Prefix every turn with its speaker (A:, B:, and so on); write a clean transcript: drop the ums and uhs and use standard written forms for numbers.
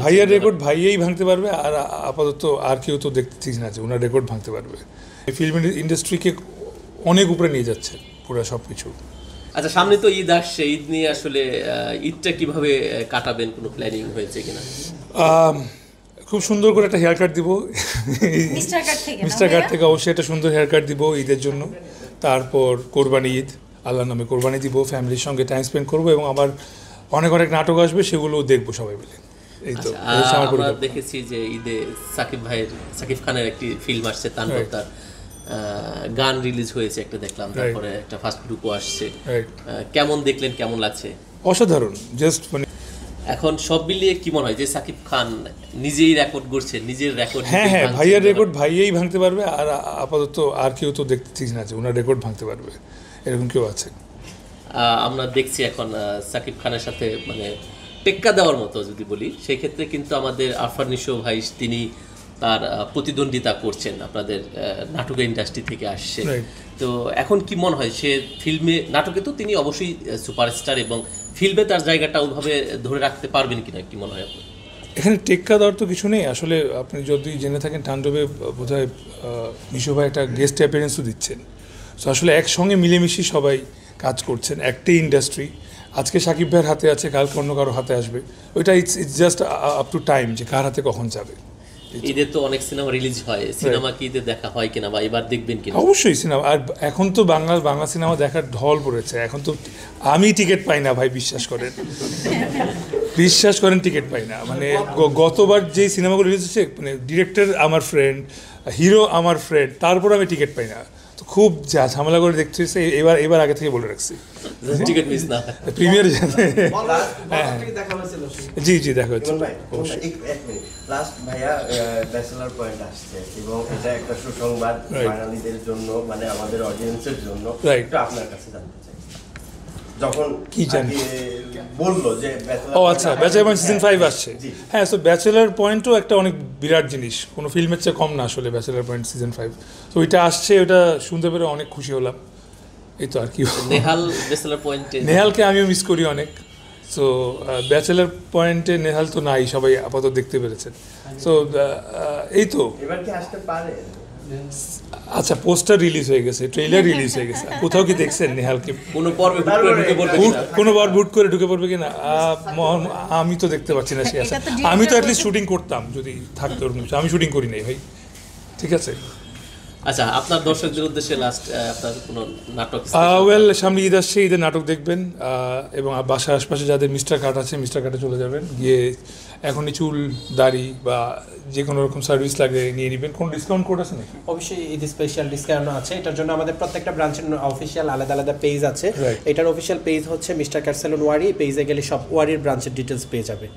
A: ভাইয়ার রেকর্ড ভাইয়াই ভাঙতে পারবে, আর আপাতত আর কেউ তো দেখতেছিস না যে ওনার রেকর্ড ভাঙতে পারবে। ফিল্ম ইন্ডাস্ট্রিকে অনেক উপরে নিয়ে যাচ্ছে পুরো সব কিছু।
B: আচ্ছা, সামনে তো ঈদ আসছে, ঈদ নিয়ে আসলে ঈদটা কিভাবে কাটাবেন, কোনো প্ল্যানিং হয়েছে কিনা?
A: খুব সুন্দর করে একটা হেয়ার কাট দিব মিস্টার কাট থেকে, অবশ্যই একটা সুন্দর হেয়ার কাট দিব ঈদের জন্য। তারপর কোরবানি ঈদ, আল্লাহর নামে কোরবানি দিব, ফ্যামিলির সঙ্গে টাইম স্পেন্ড করবো, এবং আবার অনেক অনেক নাটক আসবে, সেগুলোও দেখবো সবাই মিলে। এই তো
B: আমরা দেখেছি যে ঈদে সাকিব খানের একটি ফিল্ম আসছে, তাণ্ডব, তার গান রিলিজ হয়েছে একটা দেখলাম, তারপরে একটা ফার্স্ট লুকও আসছে। কেমন দেখলেন, কেমন লাগছে?
A: অসাধারণ, জাস্ট মানে
B: এখন সব মিলিয়ে কি মনে হয় যে সাকিব খান নিজেই রেকর্ড করছে, নিজের রেকর্ড?
A: হ্যাঁ, ভাইয়ার রেকর্ড ভাইয়াই ভাঙতে পারবে, আর আপাতত আর কেউ তো দেখতেছিস না যে ওনার রেকর্ড ভাঙতে পারবে, এরকম কেউ আছে?
B: আমরা দেখছি এখন সাকিব খানের সাথে মানে টেক্কা দেওয়ার মতো যদি বলি, সেই ক্ষেত্রে কিন্তু আমাদের আরফান নিশো ভাই, তিনি তার প্রতিদ্বন্দ্বিতা করছেন আপনাদের নাটকের ইন্ডাস্ট্রি থেকে আসছে। তো এখন কি মনে হয়, সে ফিল্মে, নাটকে তো তিনি অবশ্যই সুপারস্টার, এবং ফিল্মে তার জায়গাটা ওইভাবে ধরে রাখতে পারবেন কিনা, কি মনে হয় আপনার?
A: এখানে টেক্কা দেওয়ার তো কিছু নেই আসলে। আপনি যদি জেনে থাকেন, তাণ্ডবে বোধহয় নিশো ভাই একটা গেস্ট অ্যাপিয়ারেন্সও দিচ্ছেন। তো আসলে একসঙ্গে মিলেমিশে সবাই কাজ করছেন, একটাই ইন্ডাস্ট্রি। আজকে সাকিব ভাইয়ের হাতে আছে, কালকে অন্য কারো হাতে আসবে, ওইটা it's just up to time যে কার হাতে কখন যাবে।
B: ঈদে তো অনেক সিনেমা রিলিজ হয়, সিনেমা কি ঈদে দেখা হয় কিনা, বা এবার দেখবেন কিনা?
A: অবশ্যই সিনেমা, আর এখন তো বাংলা সিনেমা দেখার ঢল পড়েছে। এখন তো আমি টিকিট পাই না ভাই, বিশ্বাস করেন টিকিট পাই না। মানে গতবার যেই সিনেমাগুলো রিলিজ হচ্ছে, মানে ডিরেক্টর আমার ফ্রেন্ড, হিরো আমার ফ্রেন্ড, তারপর আমি টিকিট পাই না। তো খুব ঝামেলা করে দেখতে হচ্ছে। এবার আগে থেকে বলে রাখছি,
B: টিকিট মিস না
A: প্রিমিয়ার জি দেখা হচ্ছে।
C: লাস্ট ভাইয়া ব্যাচেলর পয়েন্ট আসছে, এবং এটা একটা সুসংবাদ বাঙালিদের জন্য, মানে আমাদের অডিয়েন্সের জন্য। একটু আপনার কাছে জানতে চাই, যখন
A: কি জানি
C: বললো যে
A: আচ্ছা, ব্যাচেলর পয়েন্ট সিজন 5 আসছে। হ্যাঁ, সো ব্যাচেলর পয়েন্টও একটা অনেক বিরাট জিনিস, কোনো ফিল্মের চেয়ে কম না আসলে ব্যাচেলর পয়েন্ট সিজন 5। তো ওইটা আসছে, ওটা শুনতে পেরে অনেক খুশি হলাম। এই তো আর কি। নেহালকে আমিও মিস করি অনেক। সো ব্যাচেলর পয়েন্টে নেহাল তো নাই, সবাই আপাতত দেখতে পেরেছেন। সো এই তো
C: এবার কি আসতে পারে?
A: আচ্ছা, পোস্টার রিলিজ হয়ে গেছে, ট্রেইলার রিলিজ হয়ে গেছে, কোথাও কি দেখছেন নেহালকে
B: কোনো
A: বার বুট করে ঢুকে পড়বে কিনা? আমি তো দেখতে পাচ্ছি না সে আছে। আমি তো অ্যাটলিস্ট শুটিং করতাম যদি থাকতো, আমি শুটিং করি নাই ভাই, ঠিক আছে।
B: আচ্ছা, আপনার দর্শকদের উদ্দেশ্যে লাস্ট আপনার কোনো নাটক?
A: সামনে ঈদ আসছে, ঈদের নাটক দেখবেন, এবং বাসার আশপাশে যাদের মিস্টার কাট আছে, মিস্টার কাটে চলে যাবেন, গিয়ে এখনই চুল, দাড়ি বা যে কোনো রকম সার্ভিস লাগে নিয়ে নেবেন। কোনো ডিসকাউন্ট কোড আছে নাকি?
D: অবশ্যই ঈদ স্পেশাল ডিসকাউন্ট আছে। এটার জন্য আমাদের প্রত্যেকটা ব্রাঞ্চের অফিসিয়াল আলাদা আলাদা পেজ আছে। এটার অফিসিয়াল পেজ হচ্ছে মিস্টার কাট সেলুন ওয়ারি। পেজে গেলে সব ওয়ারির ব্রাঞ্চের ডিটেলস পেয়ে যাবে।